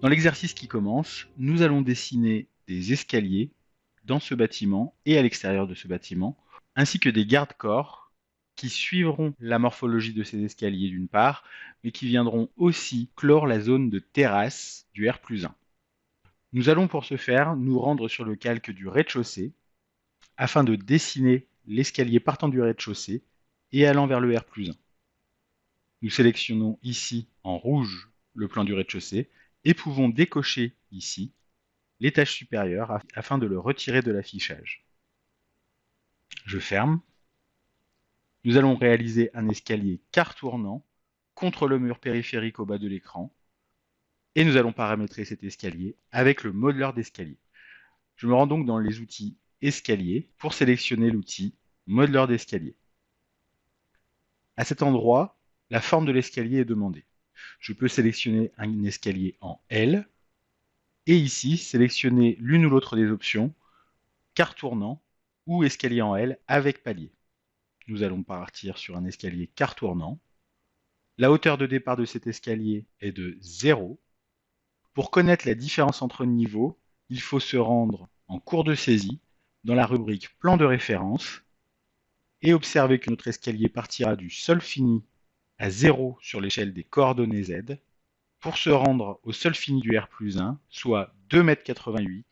Dans l'exercice qui commence, nous allons dessiner des escaliers dans ce bâtiment et à l'extérieur de ce bâtiment, ainsi que des garde-corps qui suivront la morphologie de ces escaliers d'une part, mais qui viendront aussi clore la zone de terrasse du R+1. Nous allons pour ce faire nous rendre sur le calque du rez-de-chaussée afin de dessiner l'escalier partant du rez-de-chaussée et allant vers le R+1. Nous sélectionnons ici en rouge le plan du rez-de-chaussée et pouvons décocher ici l'étage supérieur afin de le retirer de l'affichage. Je ferme. Nous allons réaliser un escalier quart tournant contre le mur périphérique au bas de l'écran et nous allons paramétrer cet escalier avec le modeleur d'escalier. Je me rends donc dans les outils escalier pour sélectionner l'outil modeleur d'escalier. À cet endroit, la forme de l'escalier est demandée. Je peux sélectionner un escalier en L et ici sélectionner l'une ou l'autre des options quart tournant ou escalier en L avec palier. Nous allons partir sur un escalier quart tournant. La hauteur de départ de cet escalier est de 0. Pour connaître la différence entre niveaux, il faut se rendre en cours de saisie dans la rubrique plan de référence et observer que notre escalier partira du sol fini à 0 sur l'échelle des coordonnées Z pour se rendre au sol fini du R+1, soit 2,88 m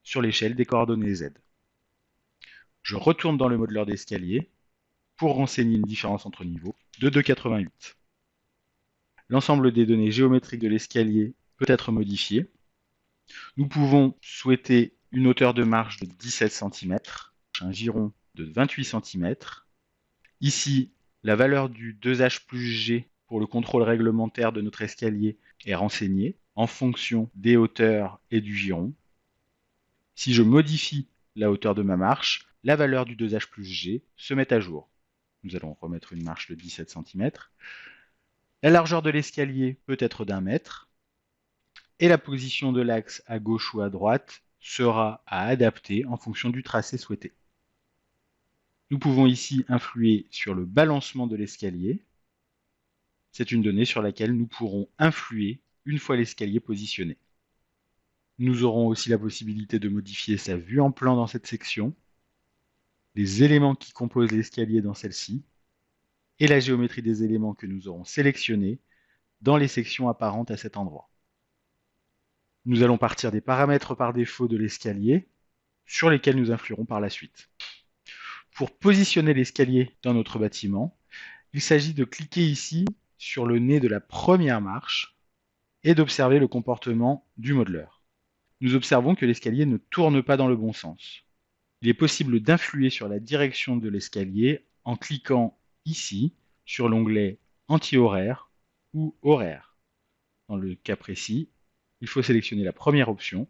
sur l'échelle des coordonnées Z. Je retourne dans le modeleur d'escalier pour renseigner une différence entre niveaux de 2,88 m. L'ensemble des données géométriques de l'escalier peut être modifié. Nous pouvons souhaiter une hauteur de marche de 17 cm, un giron de 28 cm. Ici, la valeur du 2H plus G pour le contrôle réglementaire de notre escalier est renseignée en fonction des hauteurs et du giron. Si je modifie la hauteur de ma marche, la valeur du 2H plus G se met à jour. Nous allons remettre une marche de 17 cm. La largeur de l'escalier peut être d'1 mètre. Et la position de l'axe à gauche ou à droite sera à adapter en fonction du tracé souhaité. Nous pouvons ici influer sur le balancement de l'escalier. C'est une donnée sur laquelle nous pourrons influer une fois l'escalier positionné. Nous aurons aussi la possibilité de modifier sa vue en plan dans cette section, les éléments qui composent l'escalier dans celle-ci, et la géométrie des éléments que nous aurons sélectionnés dans les sections apparentes à cet endroit. Nous allons partir des paramètres par défaut de l'escalier, sur lesquels nous influerons par la suite. Pour positionner l'escalier dans notre bâtiment, il s'agit de cliquer ici sur le nez de la première marche et d'observer le comportement du modeleur. Nous observons que l'escalier ne tourne pas dans le bon sens. Il est possible d'influer sur la direction de l'escalier en cliquant ici sur l'onglet anti-horaire ou horaire. Dans le cas précis, il faut sélectionner la première option,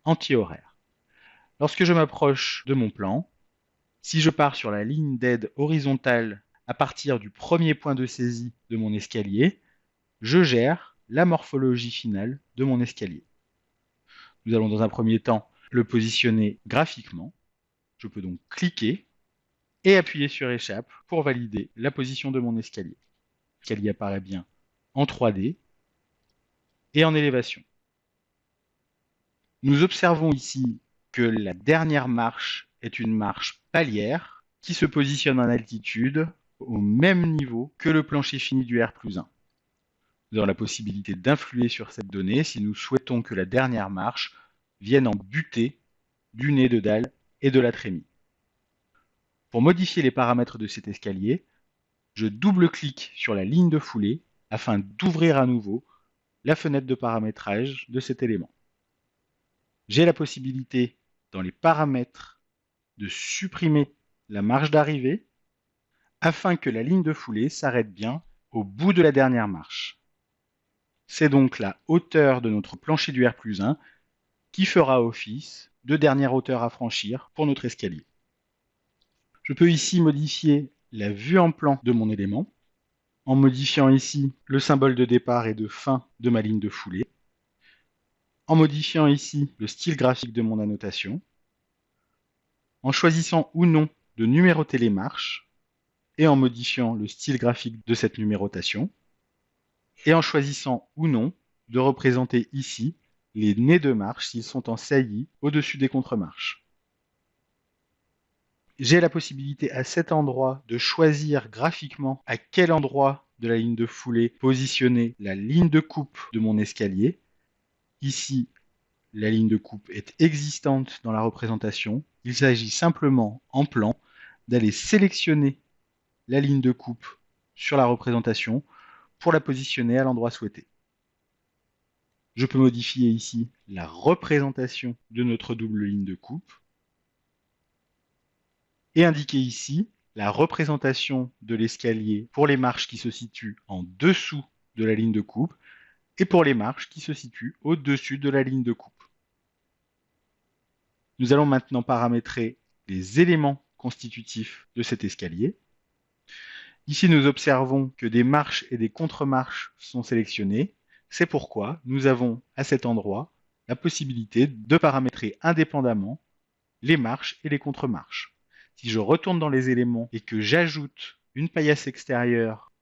anti-horaire. Lorsque je m'approche de mon plan, si je pars sur la ligne d'aide horizontale à partir du premier point de saisie de mon escalier, je gère la morphologie finale de mon escalier. Nous allons dans un premier temps le positionner graphiquement. Je peux donc cliquer et appuyer sur échappe pour valider la position de mon escalier. L'escalier apparaît bien en 3D et en élévation. Nous observons ici que la dernière marche est une marche palière qui se positionne en altitude au même niveau que le plancher fini du R+1. Nous avons la possibilité d'influer sur cette donnée si nous souhaitons que la dernière marche vienne en butée du nez de dalle et de la trémie. Pour modifier les paramètres de cet escalier, je double-clique sur la ligne de foulée afin d'ouvrir à nouveau la fenêtre de paramétrage de cet élément. J'ai la possibilité, dans les paramètres, de supprimer la marche d'arrivée afin que la ligne de foulée s'arrête bien au bout de la dernière marche. C'est donc la hauteur de notre plancher du R+1 qui fera office de dernière hauteur à franchir pour notre escalier. Je peux ici modifier la vue en plan de mon élément en modifiant ici le symbole de départ et de fin de ma ligne de foulée, en modifiant ici le style graphique de mon annotation, en choisissant ou non de numéroter les marches et en modifiant le style graphique de cette numérotation, et en choisissant ou non de représenter ici les nez de marche s'ils sont en saillie au-dessus des contre-marches. J'ai la possibilité à cet endroit de choisir graphiquement à quel endroit de la ligne de foulée positionner la ligne de coupe de mon escalier. Ici, la ligne de coupe est existante dans la représentation. Il s'agit simplement, en plan, d'aller sélectionner la ligne de coupe sur la représentation pour la positionner à l'endroit souhaité. Je peux modifier ici la représentation de notre double ligne de coupe et indiquer ici la représentation de l'escalier pour les marches qui se situent en dessous de la ligne de coupe et pour les marches qui se situent au-dessus de la ligne de coupe. Nous allons maintenant paramétrer les éléments constitutifs de cet escalier. Ici, nous observons que des marches et des contre-marches sont sélectionnées. C'est pourquoi nous avons à cet endroit la possibilité de paramétrer indépendamment les marches et les contre-marches. Si je retourne dans les éléments et que j'ajoute une paillasse extérieure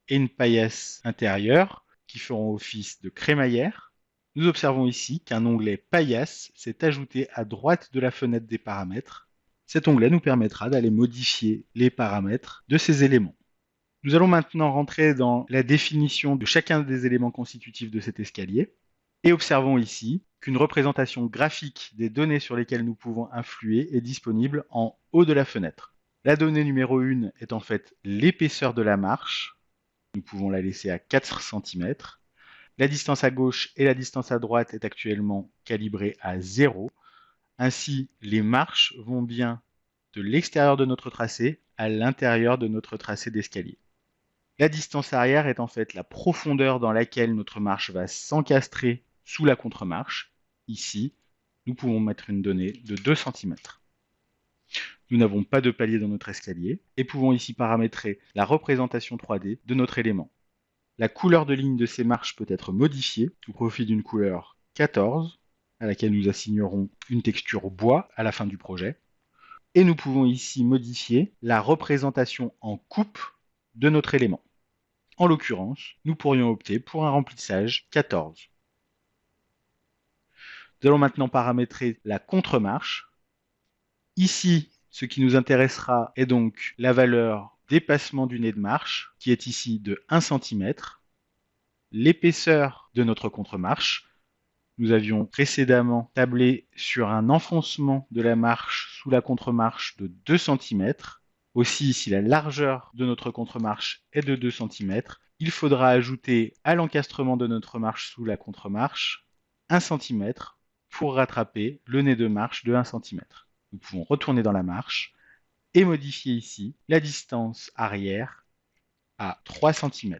et une paillasse intérieure qui feront office de crémaillère, nous observons ici qu'un onglet paillasse s'est ajouté à droite de la fenêtre des paramètres. Cet onglet nous permettra d'aller modifier les paramètres de ces éléments. Nous allons maintenant rentrer dans la définition de chacun des éléments constitutifs de cet escalier et observons ici qu'une représentation graphique des données sur lesquelles nous pouvons influer est disponible en haut de la fenêtre. La donnée numéro 1 est en fait l'épaisseur de la marche. Nous pouvons la laisser à 4 cm. La distance à gauche et la distance à droite est actuellement calibrée à 0. Ainsi, les marches vont bien de l'extérieur de notre tracé à l'intérieur de notre tracé d'escalier. La distance arrière est en fait la profondeur dans laquelle notre marche va s'encastrer sous la contre-marche. Ici, nous pouvons mettre une donnée de 2 cm. Nous n'avons pas de palier dans notre escalier et pouvons ici paramétrer la représentation 3D de notre élément. La couleur de ligne de ces marches peut être modifiée au profit d'une couleur 14, à laquelle nous assignerons une texture bois à la fin du projet. Et nous pouvons ici modifier la représentation en coupe de notre élément. En l'occurrence, nous pourrions opter pour un remplissage 14. Nous allons maintenant paramétrer la contre-marche. Ici, ce qui nous intéressera est donc la valeur dépassement du nez de marche, qui est ici de 1 cm, l'épaisseur de notre contre-marche. Nous avions précédemment tablé sur un enfoncement de la marche sous la contre-marche de 2 cm. Aussi, si la largeur de notre contre-marche est de 2 cm, il faudra ajouter à l'encastrement de notre marche sous la contre-marche 1 cm pour rattraper le nez de marche de 1 cm. Nous pouvons retourner dans la marche et modifier ici la distance arrière à 3 cm,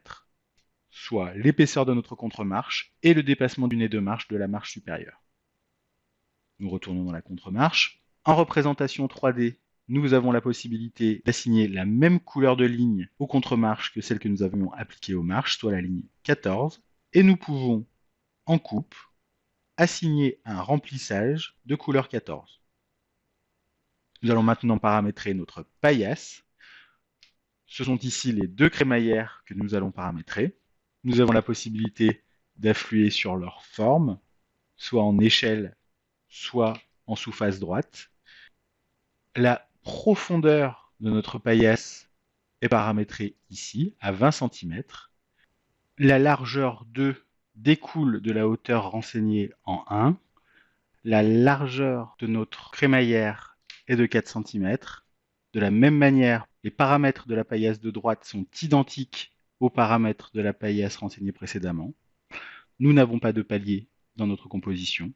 soit l'épaisseur de notre contre-marche et le dépassement du nez de marche de la marche supérieure. Nous retournons dans la contre-marche. En représentation 3D, nous avons la possibilité d'assigner la même couleur de ligne aux contre-marches que celle que nous avions appliquée aux marches, soit la ligne 14. Et nous pouvons, en coupe, assigner un remplissage de couleur 14. Nous allons maintenant paramétrer notre paillasse. Ce sont ici les 2 crémaillères que nous allons paramétrer. Nous avons la possibilité d'influer sur leur forme, soit en échelle, soit en sous-face droite. La profondeur de notre paillasse est paramétrée ici, à 20 cm. La largeur 2 découle de la hauteur renseignée en 1. La largeur de notre crémaillère est de 4 cm. De la même manière, les paramètres de la paillasse de droite sont identiques aux paramètres de la paillasse renseignée précédemment. Nous n'avons pas de palier dans notre composition.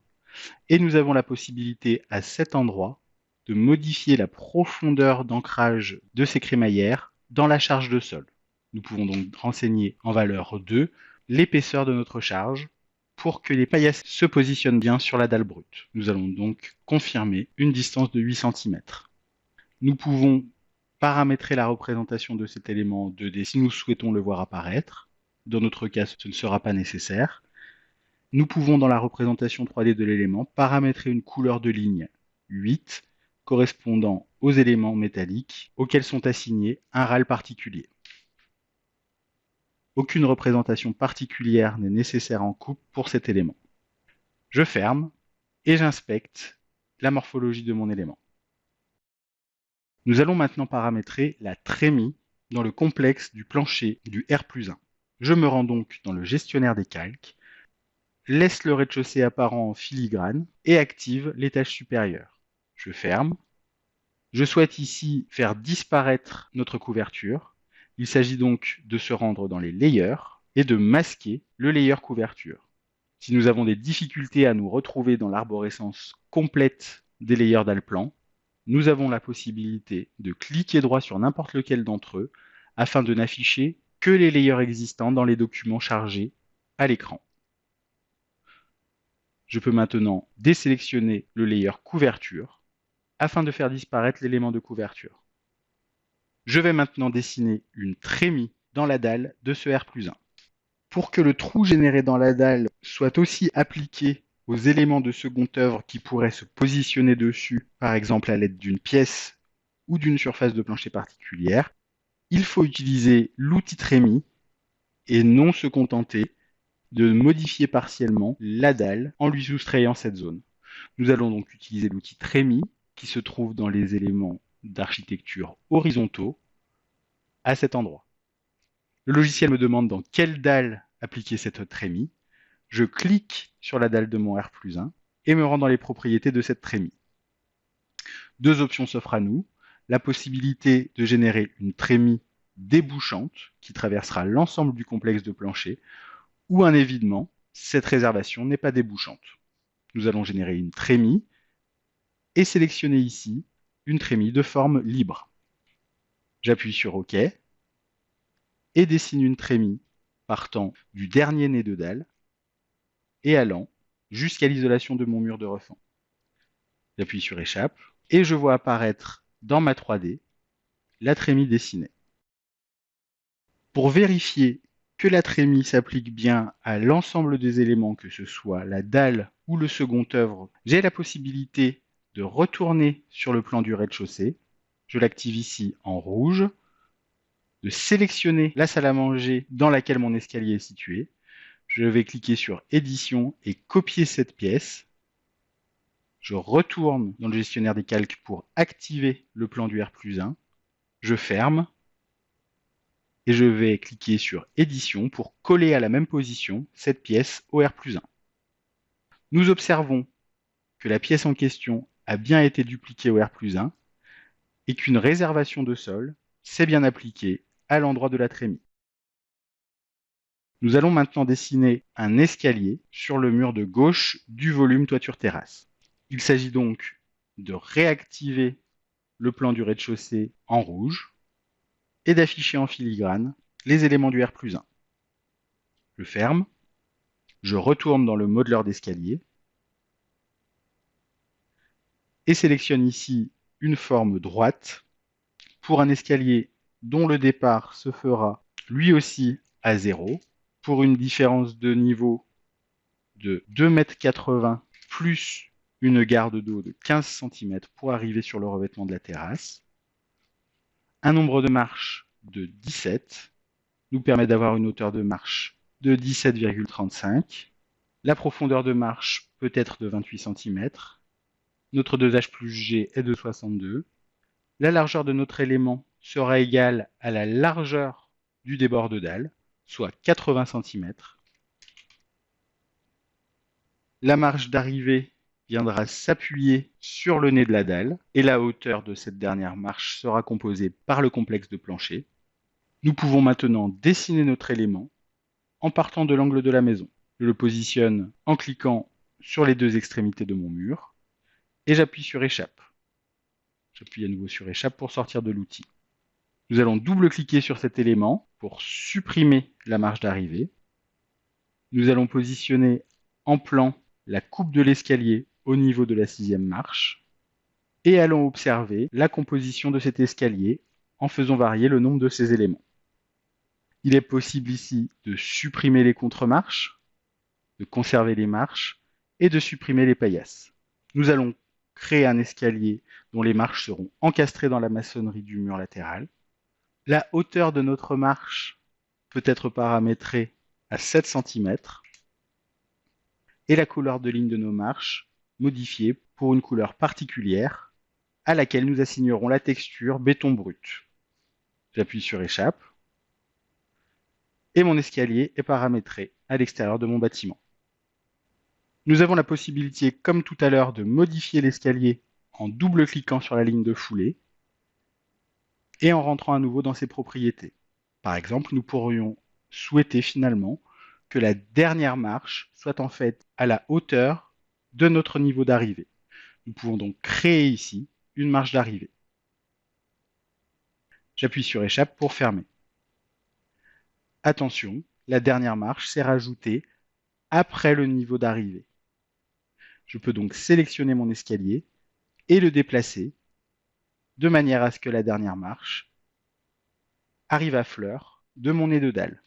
Et nous avons la possibilité à cet endroit de modifier la profondeur d'ancrage de ces crémaillères dans la charge de sol. Nous pouvons donc renseigner en valeur 2 l'épaisseur de notre charge pour que les paillasses se positionnent bien sur la dalle brute. Nous allons donc confirmer une distance de 8 cm. Nous pouvons paramétrer la représentation de cet élément en 2D si nous souhaitons le voir apparaître. Dans notre cas, ce ne sera pas nécessaire. Nous pouvons, dans la représentation 3D de l'élément, paramétrer une couleur de ligne 8 correspondant aux éléments métalliques auxquels sont assignés un râle particulier. Aucune représentation particulière n'est nécessaire en coupe pour cet élément. Je ferme et j'inspecte la morphologie de mon élément. Nous allons maintenant paramétrer la trémie dans le complexe du plancher du R+1. Je me rends donc dans le gestionnaire des calques, laisse le rez-de-chaussée apparent en filigrane et active l'étage supérieur. Je ferme. Je souhaite ici faire disparaître notre couverture. Il s'agit donc de se rendre dans les layers et de masquer le layer couverture. Si nous avons des difficultés à nous retrouver dans l'arborescence complète des layers d'Alplan, nous avons la possibilité de cliquer droit sur n'importe lequel d'entre eux afin de n'afficher que les layers existants dans les documents chargés à l'écran. Je peux maintenant désélectionner le layer couverture afin de faire disparaître l'élément de couverture. Je vais maintenant dessiner une trémie dans la dalle de ce R+1. Pour que le trou généré dans la dalle soit aussi appliqué aux éléments de second œuvre qui pourraient se positionner dessus, par exemple à l'aide d'une pièce ou d'une surface de plancher particulière, il faut utiliser l'outil trémie et non se contenter de modifier partiellement la dalle en lui soustrayant cette zone. Nous allons donc utiliser l'outil trémie qui se trouve dans les éléments d'architecture horizontaux à cet endroit. Le logiciel me demande dans quelle dalle appliquer cette trémie. Je clique sur la dalle de mon R+1 et me rends dans les propriétés de cette trémie. Deux options s'offrent à nous. La possibilité de générer une trémie débouchante qui traversera l'ensemble du complexe de plancher ou un évidement. Cette réservation n'est pas débouchante. Nous allons générer une trémie et sélectionner ici une trémie de forme libre. J'appuie sur OK et dessine une trémie partant du dernier nez de dalle et allant jusqu'à l'isolation de mon mur de refend. J'appuie sur Échappe et je vois apparaître dans ma 3D la trémie dessinée. Pour vérifier que la trémie s'applique bien à l'ensemble des éléments, que ce soit la dalle ou le second œuvre, j'ai la possibilité de retourner sur le plan du rez-de-chaussée. Je l'active ici en rouge, de sélectionner la salle à manger dans laquelle mon escalier est situé. Je vais cliquer sur Édition et copier cette pièce. Je retourne dans le gestionnaire des calques pour activer le plan du R+1. Je ferme et je vais cliquer sur Édition pour coller à la même position cette pièce au R+1. Nous observons que la pièce en question a bien été dupliquée au R+1 et qu'une réservation de sol s'est bien appliquée à l'endroit de la trémie. Nous allons maintenant dessiner un escalier sur le mur de gauche du volume toiture-terrasse. Il s'agit donc de réactiver le plan du rez-de-chaussée en rouge et d'afficher en filigrane les éléments du R+1. Je ferme, je retourne dans le modeleur d'escalier et sélectionne ici une forme droite pour un escalier dont le départ se fera lui aussi à 0 pour une différence de niveau de 2,80 m plus une garde d'eau de 15 cm pour arriver sur le revêtement de la terrasse. Un nombre de marches de 17 nous permet d'avoir une hauteur de marche de 17,35. La profondeur de marche peut être de 28 cm. Notre 2H plus G est de 62. La largeur de notre élément sera égale à la largeur du débord de dalle, soit 80 cm. La marche d'arrivée viendra s'appuyer sur le nez de la dalle et la hauteur de cette dernière marche sera composée par le complexe de plancher. Nous pouvons maintenant dessiner notre élément en partant de l'angle de la maison. Je le positionne en cliquant sur les deux extrémités de mon mur et j'appuie sur Échappe. J'appuie à nouveau sur Échappe pour sortir de l'outil. Nous allons double-cliquer sur cet élément pour supprimer la marche d'arrivée. Nous allons positionner en plan la coupe de l'escalier au niveau de la 6e marche et allons observer la composition de cet escalier en faisant varier le nombre de ses éléments. Il est possible ici de supprimer les contre-marches, de conserver les marches et de supprimer les paillasses. Nous allons créer un escalier dont les marches seront encastrées dans la maçonnerie du mur latéral. La hauteur de notre marche peut être paramétrée à 7 cm et la couleur de ligne de nos marches modifiée pour une couleur particulière à laquelle nous assignerons la texture béton brut. J'appuie sur échappe et mon escalier est paramétré à l'extérieur de mon bâtiment. Nous avons la possibilité, comme tout à l'heure, de modifier l'escalier en double-cliquant sur la ligne de foulée et en rentrant à nouveau dans ses propriétés. Par exemple, nous pourrions souhaiter finalement que la dernière marche soit en fait à la hauteur de notre niveau d'arrivée. Nous pouvons donc créer ici une marche d'arrivée. J'appuie sur échappe pour fermer. Attention, la dernière marche s'est rajoutée après le niveau d'arrivée. Je peux donc sélectionner mon escalier et le déplacer de manière à ce que la dernière marche arrive à fleur de mon nez de dalle.